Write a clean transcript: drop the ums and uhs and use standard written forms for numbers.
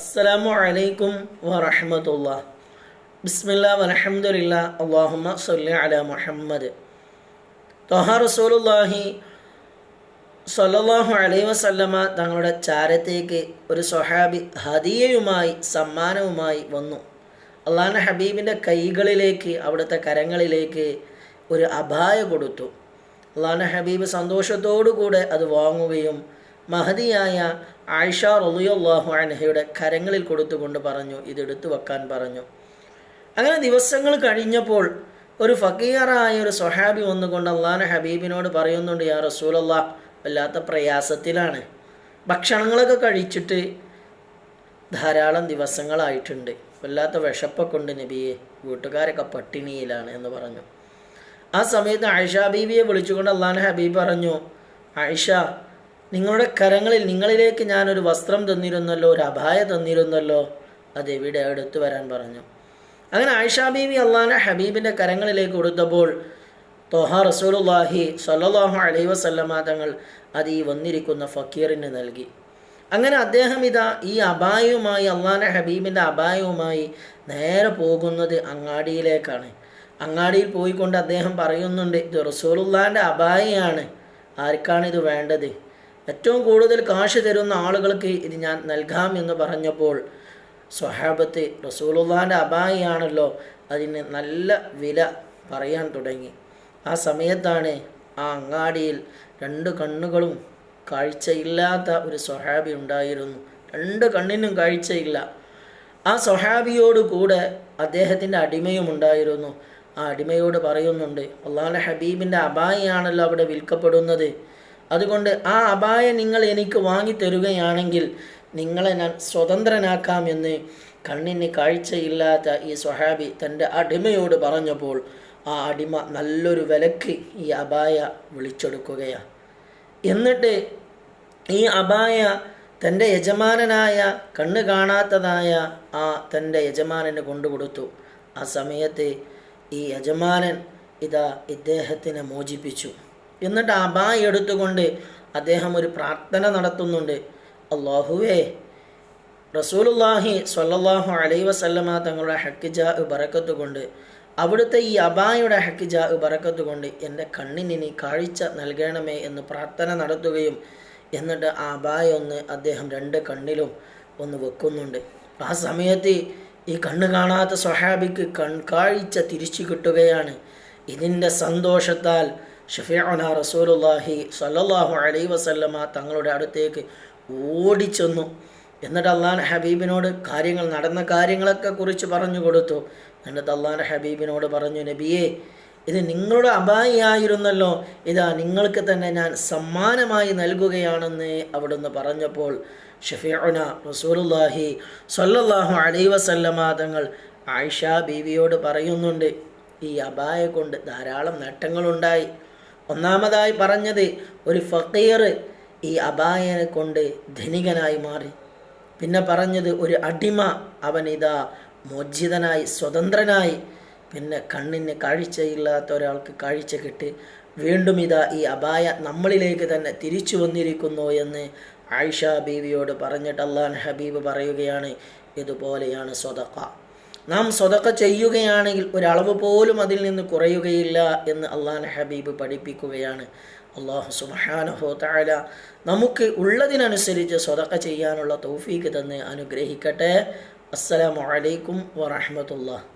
അസ്സലാമു അലൈക്കും വറഹ്മത്തുള്ളാഹി. ബിസ്മില്ലാ വൽഹംദുലില്ലാ അല്ലാഹുമ്മ സ്വല്ലി അലാ മുഹമ്മദ്. ത്വഹ റസൂലുള്ളാഹി സ്വല്ലല്ലാഹു അലൈഹി വസല്ലമ തങ്ങളുടെ ചാരത്തേക്ക് ഒരു സ്വഹാബി ഹദിയയുമായി സമ്മാനവുമായി വന്നു. അള്ളാഹുവിൻ്റെ ഹബീബിൻ്റെ കൈകളിലേക്ക്, അവിടുത്തെ കരങ്ങളിലേക്ക് ഒരു അബായ കൊടുത്തു. അള്ളാഹുവിൻ്റെ ഹബീബ് സന്തോഷത്തോടുകൂടെ അത് വാങ്ങുകയും മഹദിയായ ആയിഷ റളിയല്ലാഹു അൻഹയുടെ കരങ്ങളിൽ കൊടുത്തുകൊണ്ട് പറഞ്ഞു, ഇതെടുത്തു വെക്കാൻ പറഞ്ഞു. അങ്ങനെ ദിവസങ്ങൾ കഴിഞ്ഞപ്പോൾ ഒരു ഫക്കീറായ ഒരു സ്വഹാബി വന്നുകൊണ്ട് അള്ളാഹുവിൻ്റെ ഹബീബിനോട് പറയുന്നുണ്ട്, യാ റസൂലല്ലാഹ്, വല്ലാത്ത പ്രയാസത്തിലാണ്, ഭക്ഷണങ്ങളൊക്കെ കഴിച്ചിട്ട് ധാരാളം ദിവസങ്ങളായിട്ടുണ്ട്, വല്ലാത്ത വിശപ്പൊക്കെ ഉണ്ട് നബിയെ, വീട്ടുകാരൊക്കെ പട്ടിണിയിലാണ് എന്ന് പറഞ്ഞു. ആ സമയത്ത് ആയിഷ ബീവിയെ വിളിച്ചുകൊണ്ട് അള്ളാഹുവിൻ്റെ ഹബീബ് പറഞ്ഞു, ആയിഷ, നിങ്ങളുടെ കരങ്ങളിൽ നിങ്ങളിലേക്ക് ഞാനൊരു വസ്ത്രം തന്നിരുന്നല്ലോ, ഒരു അബായ തന്നിരുന്നല്ലോ, അതെവിടെ എടുത്തു വരാൻ പറഞ്ഞു. അങ്ങനെ ആയിഷ ബീവി അള്ളാഹുവിൻ്റെ ഹബീബിൻ്റെ കരങ്ങളിലേക്ക് കൊടുത്തപ്പോൾ ത്വഹ റസൂലുള്ളാഹി സ്വല്ലല്ലാഹു അലൈഹി വസല്ലമ തങ്ങൾ അത് ഈ വന്നിരിക്കുന്ന ഫക്കീറിന് നൽകി. അങ്ങനെ അദ്ദേഹം ഇതാ ഈ അബായവുമായി, അള്ളാഹുവിൻ്റെ ഹബീബിൻ്റെ അബായവുമായി നേരെ പോകുന്നത് അങ്ങാടിയിലേക്കാണ്. അങ്ങാടിയിൽ പോയിക്കൊണ്ട് അദ്ദേഹം പറയുന്നുണ്ട്, ഇത് റസൂലുള്ളാഹിൻ്റെ അബായയാണ്, ആർക്കാണിത് വേണ്ടത്? ഏറ്റവും കൂടുതൽ കാശ് തരുന്ന ആളുകൾക്ക് ഇത് ഞാൻ നൽകാം എന്ന് പറഞ്ഞപ്പോൾ സ്വഹാബത്ത് റസൂലുള്ളാഹിൻ്റെ അബായയാണല്ലോ, അതിന് നല്ല വില പറയാൻ തുടങ്ങി. ആ സമയത്താണ് ആ അങ്ങാടിയിൽ രണ്ട് കണ്ണുകളും കാഴ്ചയില്ലാത്ത ഒരു സ്വഹാബി ഉണ്ടായിരുന്നു. രണ്ട് കണ്ണിനും കാഴ്ചയില്ല. ആ സ്വഹാബിയോട് കൂടെ അദ്ദേഹത്തിൻ്റെ അടിമയും ഉണ്ടായിരുന്നു. ആ അടിമയോട് പറയുന്നുണ്ട്, അള്ളാഹുവിൻ്റെ ഹബീബിൻ്റെ അബായയാണല്ലോ അവിടെ വിൽക്കപ്പെടുന്നത്, അതുകൊണ്ട് ആ അബായ നിങ്ങൾ എനിക്ക് വാങ്ങി തരുകയാണെങ്കിൽ നിങ്ങളെ ഞാൻ സ്വതന്ത്രനാക്കാമെന്ന് കണ്ണിന് കാഴ്ചയില്ലാത്ത ഈ സ്വഹാബി തൻ്റെ അടിമയോട് പറഞ്ഞപ്പോൾ ആ അടിമ നല്ലൊരു വിലക്ക് ഈ അബായ വിളിച്ചെടുക്കുകയാണ്. എന്നിട്ട് ഈ അബായ തൻ്റെ യജമാനനായ, കണ്ണ് കാണാത്തതായ ആ തൻ്റെ യജമാനന് കൊണ്ടുകൊടുത്തു. ആ സമയത്ത് ഈ യജമാനൻ ഇതാ ഇദ്ദേഹത്തിനെ മോചിപ്പിച്ചു. എന്നിട്ട് അബായ എടുത്തുകൊണ്ട് അദ്ദേഹം ഒരു പ്രാർത്ഥന നടത്തുന്നുണ്ട്, അല്ലാഹുവേ, റസൂലുള്ളാഹി സ്വല്ലല്ലാഹു അലൈഹി വസല്ലമ തങ്ങളുടെ ഹക്ക് ജാ ബറക്കത്ത് കൊണ്ട്, അവിടുത്തെ ഈ അബായയുടെ ഹക്ക് ജാ ബറക്കത്ത് കൊണ്ട് എൻ്റെ കണ്ണിന് നീ കാഴ്ച നൽകണമേ എന്ന് പ്രാർത്ഥന നടത്തുകയും എന്നിട്ട് ആ അബായ ഒന്ന് അദ്ദേഹം രണ്ട് കണ്ണിലും ഒന്ന് വെക്കുന്നുണ്ട്. ആ സമയത്ത് ഈ കണ്ണ് കാണാത്ത സ്വഹാബിക്ക് കാഴ്ച തിരിച്ചു കിട്ടുകയാണ്. ഇതിൻ്റെ സന്തോഷത്താൽ ഷഫീഉനാ റസൂലുള്ളാഹി സ്വല്ലല്ലാഹു അലൈഹി വസല്ലമ തങ്ങളുടെ അടുത്തേക്ക് ഓടിച്ചെന്നു. എന്നിട്ട് അള്ളാഹുവിൻ്റെ ഹബീബിനോട് നടന്ന കാര്യങ്ങളൊക്കെ കുറിച്ച് പറഞ്ഞു കൊടുത്തു. എന്നിട്ട് അള്ളാഹുവിൻ്റെ ഹബീബിനോട് പറഞ്ഞു, നബിയേ, ഇത് നിങ്ങളുടെ അബായിയായിരുന്നല്ലോ, ഇതാ നിങ്ങൾക്ക് തന്നെ ഞാൻ സമ്മാനമായി നൽകുകയാണെന്ന് അവിടുന്ന് പറഞ്ഞപ്പോൾ ഷഫീഉനാ റസൂലുള്ളാഹി സ്വല്ലല്ലാഹു അലൈഹി വസല്ലമ തങ്ങൾ ആയിഷ ബീവിയോട് പറയുന്നുണ്ട്, ഈ അബായ കൊണ്ട് ധാരാളം നേട്ടങ്ങളുണ്ടായി. ഒന്നാമതായി പറഞ്ഞത്, ഒരു ഫക്കീർ ഈ അബായനെ കൊണ്ട് ധനികനായി മാറി. പിന്നെ പറഞ്ഞത്, ഒരു അടിമ അവനിതാ മോചിതനായി, സ്വതന്ത്രനായി. പിന്നെ കണ്ണിന് കാഴ്ചയില്ലാത്ത ഒരാൾക്ക് കാഴ്ച കിട്ടി. വീണ്ടും ഇതാ ഈ അബായ നമ്മളിലേക്ക് തന്നെ തിരിച്ചു വന്നിരിക്കുന്നു എന്ന് ആയിഷ ബീവിയോട് പറഞ്ഞിട്ട് അള്ളാഹുവിൻ്റെ ഹബീബ് പറയുകയാണ്, ഇതുപോലെയാണ് സ്വതഖ. നാം സ്വതഖ ചെയ്യുകയാണെങ്കിൽ ഒരളവ് പോലും അതിൽ നിന്ന് കുറയുകയില്ല എന്ന് അള്ളാഹുവിൻ്റെ ഹബീബ് പഠിപ്പിക്കുകയാണ്. അല്ലാഹു സുബ്ഹാനഹു വ തആല നമുക്ക് ഉള്ളതിനനുസരിച്ച് സ്വതഖ ചെയ്യാനുള്ള തൗഫീഖ് തന്ന് അനുഗ്രഹിക്കട്ടെ. അസ്സലാമു അലൈക്കും വറഹ്മത്തുള്ളാഹി.